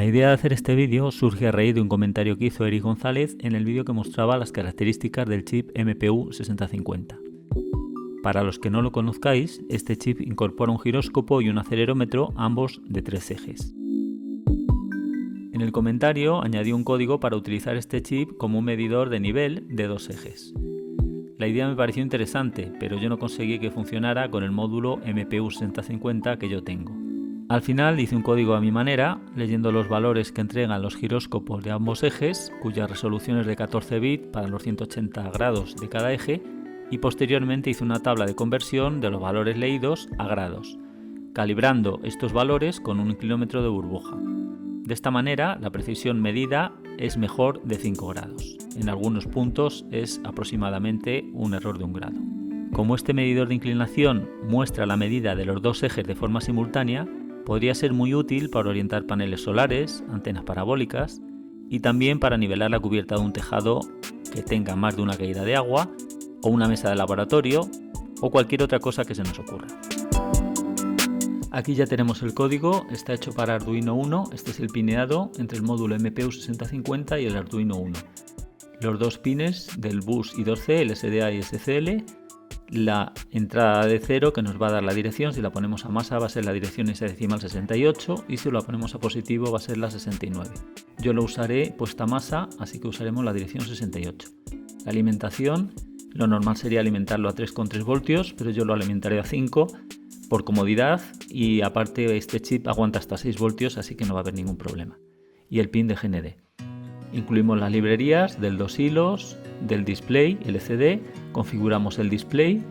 idea de hacer este vídeo surge a raíz de un comentario que hizo Eric González en el vídeo que mostraba las características del chip MPU 6050. Para los que no lo conozcáis, este chip incorpora un giróscopo y un acelerómetro, ambos de 3 ejes. En el comentario añadí un código para utilizar este chip como un medidor de nivel de 2 ejes. La idea me pareció interesante, pero yo no conseguí que funcionara con el módulo MPU 6050 que yo tengo. Al final hice un código a mi manera, leyendo los valores que entregan los giróscopos de ambos ejes, cuya resolución es de 14 bits para los 180 grados de cada eje, y posteriormente hice una tabla de conversión de los valores leídos a grados, calibrando estos valores con un inclinómetro de burbuja. De esta manera, la precisión medida es mejor de 5 grados. En algunos puntos es aproximadamente un error de 1 grado. Como este medidor de inclinación muestra la medida de los dos ejes de forma simultánea, podría ser muy útil para orientar paneles solares, antenas parabólicas y también para nivelar la cubierta de un tejado que tenga más de una caída de agua o una mesa de laboratorio o cualquier otra cosa que se nos ocurra. Aquí ya tenemos el código, está hecho para Arduino Uno, este es el pineado entre el módulo MPU 6050 y el Arduino Uno. Los dos pines del bus I2C, LSDA y SCL, la entrada de 0 que nos va a dar la dirección, si la ponemos a masa va a ser la dirección hexadecimal 68 y si la ponemos a positivo va a ser la 69. Yo lo usaré puesta a masa, así que usaremos la dirección 68. La alimentación, lo normal sería alimentarlo a 3,3 voltios, pero yo lo alimentaré a 5 por comodidad y aparte este chip aguanta hasta 6 voltios, así que no va a haber ningún problema. Y el pin de GND. Incluimos las librerías del 2 hilos, del display LCD, configuramos el display,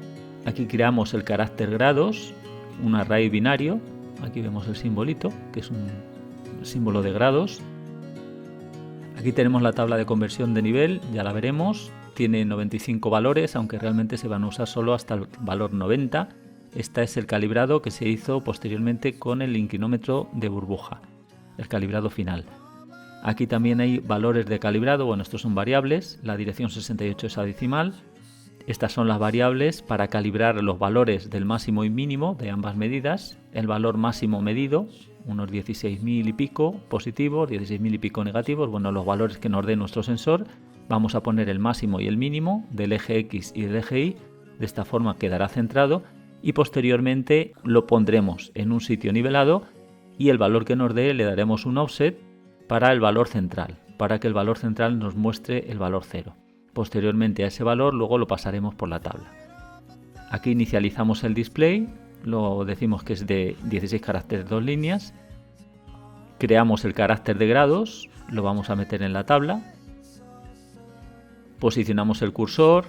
aquí creamos el carácter grados, un array binario, aquí vemos el simbolito, que es un símbolo de grados. Aquí tenemos la tabla de conversión de nivel, ya la veremos, tiene 95 valores, aunque realmente se van a usar solo hasta el valor 90. Este es el calibrado que se hizo posteriormente con el inclinómetro de burbuja, el calibrado final. Aquí también hay valores de calibrado, bueno, estos son variables, la dirección 68 hexadecimal. Estas son las variables para calibrar los valores del máximo y mínimo de ambas medidas. El valor máximo medido, unos 16.000 y pico positivos, 16.000 y pico negativos, bueno, los valores que nos dé nuestro sensor. Vamos a poner el máximo y el mínimo del eje X y del eje Y, de esta forma quedará centrado y posteriormente lo pondremos en un sitio nivelado y el valor que nos dé le daremos un offset para el valor central, para que el valor central nos muestre el valor 0. Posteriormente a ese valor luego lo pasaremos por la tabla. Aquí inicializamos el display, lo decimos que es de 16 caracteres 2 líneas. Creamos el carácter de grados, lo vamos a meter en la tabla. Posicionamos el cursor,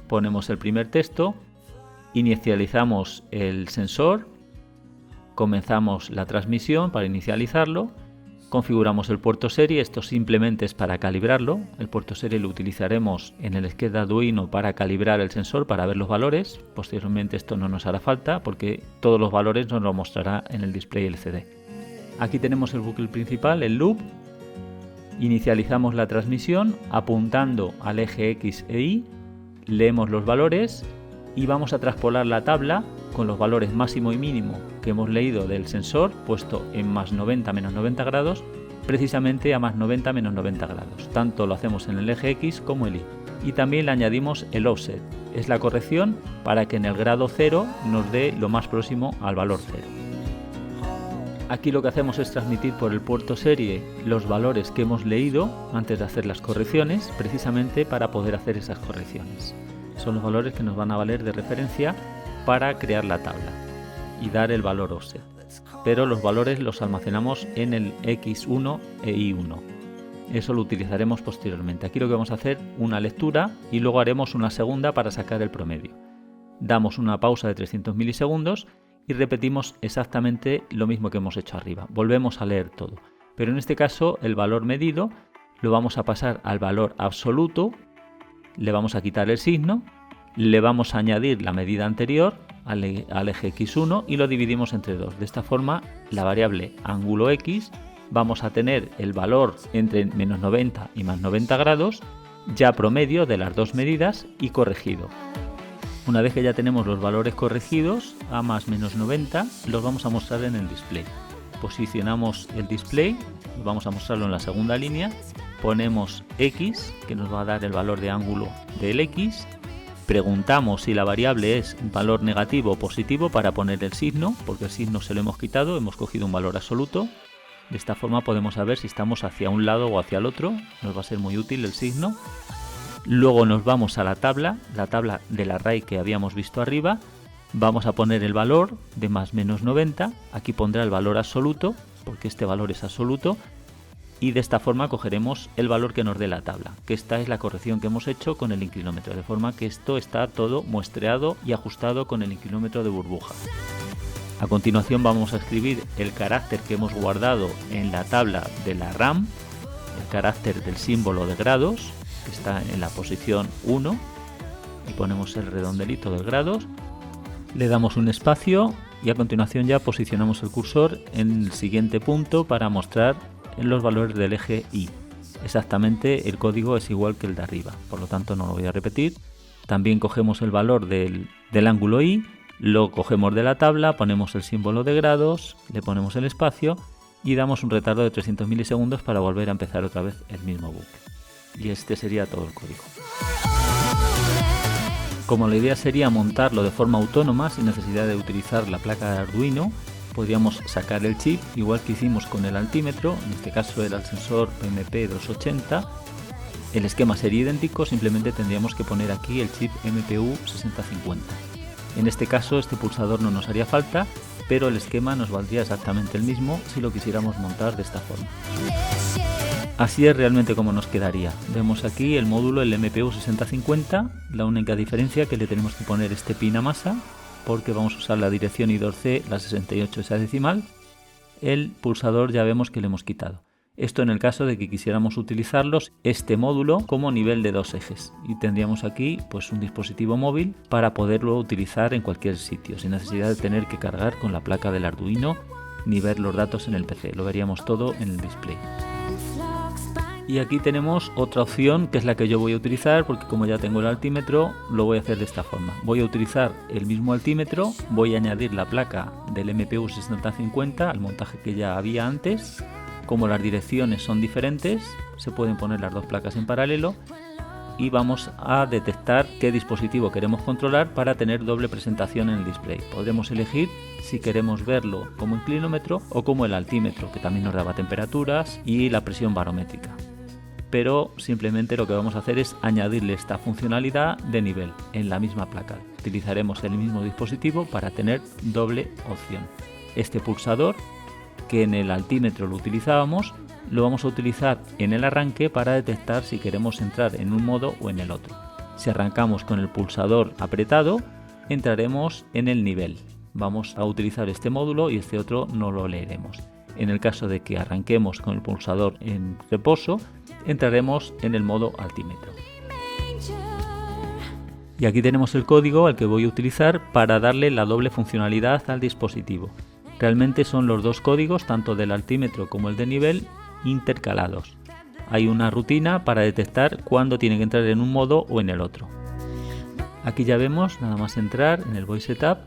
ponemos el primer texto, inicializamos el sensor, comenzamos la transmisión para inicializarlo. Configuramos el puerto serie, esto simplemente es para calibrarlo. El puerto serie lo utilizaremos en el sketch de Arduino para calibrar el sensor, para ver los valores. Posteriormente esto no nos hará falta porque todos los valores nos lo mostrará en el display LCD. Aquí tenemos el bucle principal, el loop. Inicializamos la transmisión apuntando al eje X e Y, leemos los valores y vamos a traspolar la tabla con los valores máximo y mínimo que hemos leído del sensor puesto en más 90 menos 90 grados, precisamente a más 90 menos 90 grados. Tanto lo hacemos en el eje X como el Y. Y también le añadimos el offset, es la corrección para que en el grado 0 nos dé lo más próximo al valor 0. Aquí lo que hacemos es transmitir por el puerto serie los valores que hemos leído antes de hacer las correcciones, precisamente para poder hacer esas correcciones. Son los valores que nos van a valer de referencia para crear la tabla y dar el valor offset, pero los valores los almacenamos en el X1 e Y1. Eso lo utilizaremos posteriormente. Aquí lo que vamos a hacer una lectura y luego haremos una segunda para sacar el promedio. Damos una pausa de 300 milisegundos y repetimos exactamente lo mismo que hemos hecho arriba. Volvemos a leer todo, pero en este caso el valor medido lo vamos a pasar al valor absoluto, le vamos a quitar el signo, le vamos a añadir la medida anterior al eje X1 y lo dividimos entre 2. De esta forma, la variable ángulo X vamos a tener el valor entre menos 90 y más 90 grados, ya promedio de las dos medidas y corregido. Una vez que ya tenemos los valores corregidos a más menos 90, los vamos a mostrar en el display. posicionamos el display, vamos a mostrarlo en la segunda línea, ponemos X, que nos va a dar el valor de ángulo del X, preguntamos si la variable es un valor negativo o positivo para poner el signo, porque el signo se lo hemos quitado, hemos cogido un valor absoluto. De esta forma podemos saber si estamos hacia un lado o hacia el otro, nos va a ser muy útil el signo. Luego nos vamos a la tabla del array que habíamos visto arriba, vamos a poner el valor de más menos 90, aquí pondrá el valor absoluto, porque este valor es absoluto, y de esta forma cogeremos el valor que nos dé la tabla, que esta es la corrección que hemos hecho con el inclinómetro, de forma que esto está todo muestreado y ajustado con el inclinómetro de burbuja. A continuación vamos a escribir el carácter que hemos guardado en la tabla de la RAM, el carácter del símbolo de grados, que está en la posición 1, y ponemos el redondelito de grados, le damos un espacio y a continuación ya posicionamos el cursor en el siguiente punto para mostrar los valores del eje Y. Exactamente el código es igual que el de arriba, por lo tanto no lo voy a repetir. También cogemos el valor del ángulo Y, lo cogemos de la tabla, ponemos el símbolo de grados, le ponemos el espacio y damos un retardo de 300 milisegundos para volver a empezar otra vez el mismo bucle. Y este sería todo el código. Como la idea sería montarlo de forma autónoma sin necesidad de utilizar la placa de Arduino, podríamos sacar el chip igual que hicimos con el altímetro, en este caso era el sensor PMP280. El esquema sería idéntico, simplemente tendríamos que poner aquí el chip MPU 6050. En este caso este pulsador no nos haría falta, pero el esquema nos valdría exactamente el mismo si lo quisiéramos montar de esta forma. Así es realmente como nos quedaría. Vemos aquí el módulo, el MPU 6050, la única diferencia que le tenemos que poner este pin a masa, porque vamos a usar la dirección I2C, la 68 hexadecimal. El pulsador ya vemos que le hemos quitado. Esto en el caso de que quisiéramos utilizarlos, este módulo como nivel de 2 ejes. Y tendríamos aquí pues un dispositivo móvil para poderlo utilizar en cualquier sitio, sin necesidad de tener que cargar con la placa del Arduino ni ver los datos en el PC. Lo veríamos todo en el display. Y aquí tenemos otra opción que es la que yo voy a utilizar, porque como ya tengo el altímetro lo voy a hacer de esta forma. Voy a utilizar el mismo altímetro, voy a añadir la placa del MPU 6050 al montaje que ya había antes. Como las direcciones son diferentes, se pueden poner las dos placas en paralelo y vamos a detectar qué dispositivo queremos controlar para tener doble presentación en el display. Podremos elegir si queremos verlo como inclinómetro o como el altímetro, que también nos daba temperaturas y la presión barométrica. Pero simplemente lo que vamos a hacer es añadirle esta funcionalidad de nivel en la misma placa. Utilizaremos el mismo dispositivo para tener doble opción. Este pulsador, que en el altímetro lo utilizábamos, lo vamos a utilizar en el arranque para detectar si queremos entrar en un modo o en el otro. Si arrancamos con el pulsador apretado, entraremos en el nivel. Vamos a utilizar este módulo y este otro no lo leeremos. En el caso de que arranquemos con el pulsador en reposo, entraremos en el modo altímetro. Y aquí tenemos el código al que voy a utilizar para darle la doble funcionalidad al dispositivo. Realmente son los dos códigos, tanto del altímetro como el de nivel, intercalados. Hay una rutina para detectar cuándo tiene que entrar en un modo o en el otro. Aquí ya vemos, nada más entrar en el Voice Setup,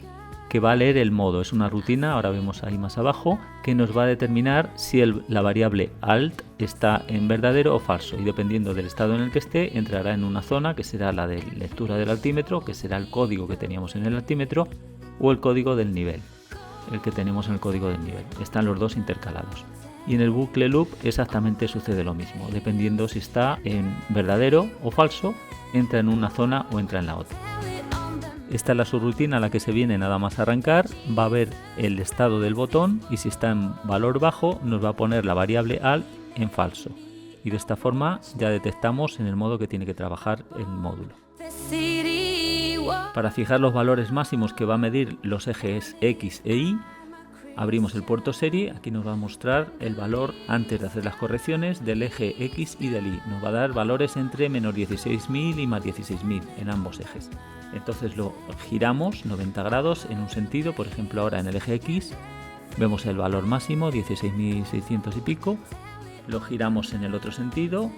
que va a leer el modo. Es una rutina, ahora vemos ahí más abajo, que nos va a determinar si la variable alt está en verdadero o falso, y dependiendo del estado en el que esté, entrará en una zona que será la de lectura del altímetro, que será el código que teníamos en el altímetro, o el código del nivel, el que tenemos en el código del nivel. Están los dos intercalados. Y en el bucle loop exactamente sucede lo mismo, dependiendo si está en verdadero o falso, entra en una zona o entra en la otra. Esta es la subrutina a la que se viene nada más arrancar. Va a ver el estado del botón y si está en valor bajo nos va a poner la variable alt en falso. Y de esta forma ya detectamos en el modo que tiene que trabajar el módulo. Para fijar los valores máximos que va a medir los ejes X e Y, abrimos el puerto serie. Aquí nos va a mostrar el valor antes de hacer las correcciones del eje X y del Y. Nos va a dar valores entre menos 16.000 y más 16.000 en ambos ejes. Entonces lo giramos 90 grados en un sentido, por ejemplo ahora en el eje X vemos el valor máximo 16.600 y pico, lo giramos en el otro sentido,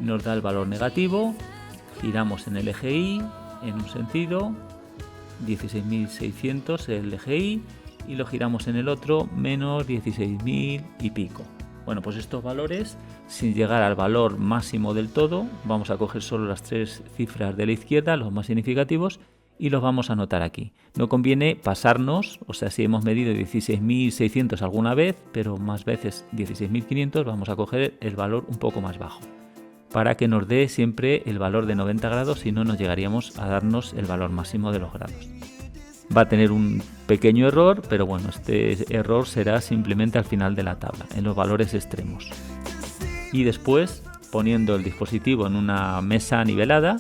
nos da el valor negativo, giramos en el eje Y en un sentido, 16.600 el eje Y, y lo giramos en el otro, menos 16.000 y pico. Bueno, pues estos valores, sin llegar al valor máximo del todo, vamos a coger solo las 3 cifras de la izquierda, los más significativos, y los vamos a anotar aquí. No conviene pasarnos, o sea, si hemos medido 16.600 alguna vez, pero más veces 16.500, vamos a coger el valor un poco más bajo, para que nos dé siempre el valor de 90 grados, si no nos llegaríamos a darnos el valor máximo de los grados. Va a tener un pequeño error, pero bueno, este error será simplemente al final de la tabla, en los valores extremos. Y después, poniendo el dispositivo en una mesa nivelada,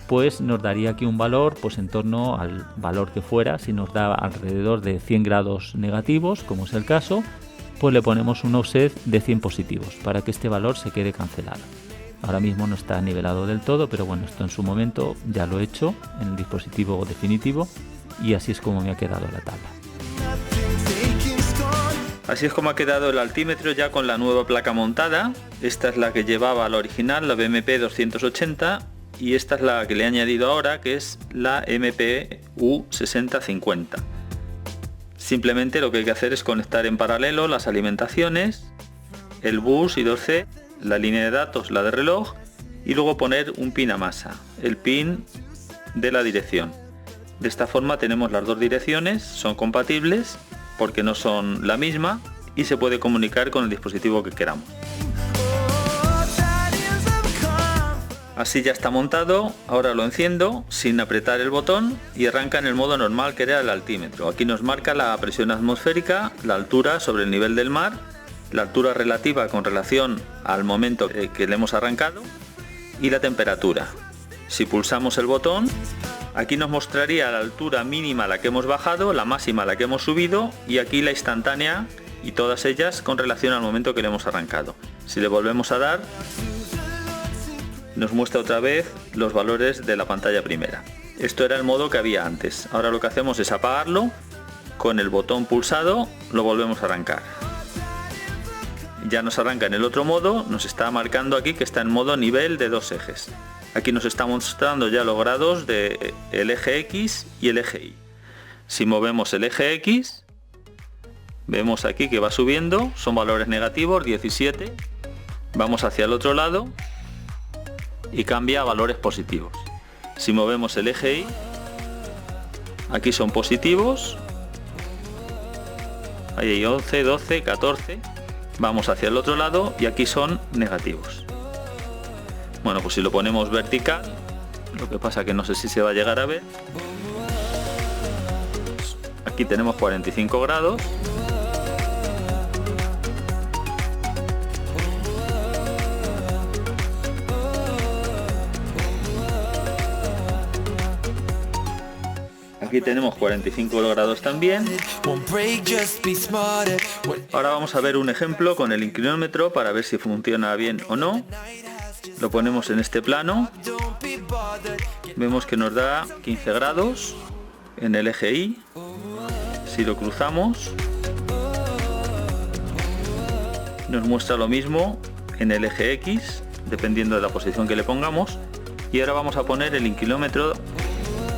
pues nos daría aquí un valor pues en torno al valor que fuera. Si nos da alrededor de 100 grados negativos, como es el caso, pues le ponemos un offset de 100 positivos para que este valor se quede cancelado. Ahora mismo no está nivelado del todo, pero bueno, esto en su momento ya lo he hecho en el dispositivo definitivo y así es como me ha quedado la tabla. Así es como ha quedado el altímetro ya con la nueva placa montada. Esta es la que llevaba la original, la BMP 280, y esta es la que le he añadido ahora, que es la MPU 6050. Simplemente lo que hay que hacer es conectar en paralelo las alimentaciones, el bus y 2C, la línea de datos, la de reloj, y luego poner un pin a masa, el pin de la dirección. De esta forma tenemos las dos direcciones, son compatibles porque no son la misma y se puede comunicar con el dispositivo que queramos. Así ya está montado. Ahora lo enciendo sin apretar el botón y arranca en el modo normal, que era el altímetro. Aquí nos marca la presión atmosférica, la altura sobre el nivel del mar, la altura relativa con relación al momento que le hemos arrancado y la temperatura. Si pulsamos el botón, aquí nos mostraría la altura mínima a la que hemos bajado, la máxima a la que hemos subido y aquí la instantánea y todas ellas con relación al momento que le hemos arrancado. Si le volvemos a dar, nos muestra otra vez los valores de la pantalla primera. Esto era el modo que había antes. Ahora lo que hacemos es apagarlo, con el botón pulsado lo volvemos a arrancar. Ya nos arranca en el otro modo, nos está marcando aquí que está en modo nivel de 2 ejes. Aquí nos está mostrando ya los grados del eje X y el eje Y. Si movemos el eje X, vemos aquí que va subiendo, son valores negativos, 17. Vamos hacia el otro lado y cambia a valores positivos. Si movemos el eje Y, aquí son positivos, ahí hay 11, 12, 14. Vamos hacia el otro lado y aquí son negativos. Bueno, pues si lo ponemos vertical, lo que pasa que no sé si se va a llegar a ver. Aquí tenemos 45 grados. Aquí tenemos 45 grados también. Ahora vamos a ver un ejemplo con el inclinómetro para ver si funciona bien o no. Lo ponemos en este plano. Vemos que nos da 15 grados en el eje Y. Si lo cruzamos, nos muestra lo mismo en el eje X, dependiendo de la posición que le pongamos. Y ahora vamos a poner el inclinómetro,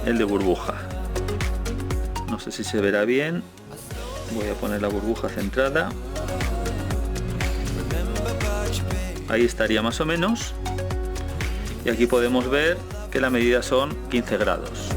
el de burbuja. No sé si se verá bien. Voy a poner la burbuja centrada. Ahí estaría más o menos. Y aquí podemos ver que la medida son 15 grados.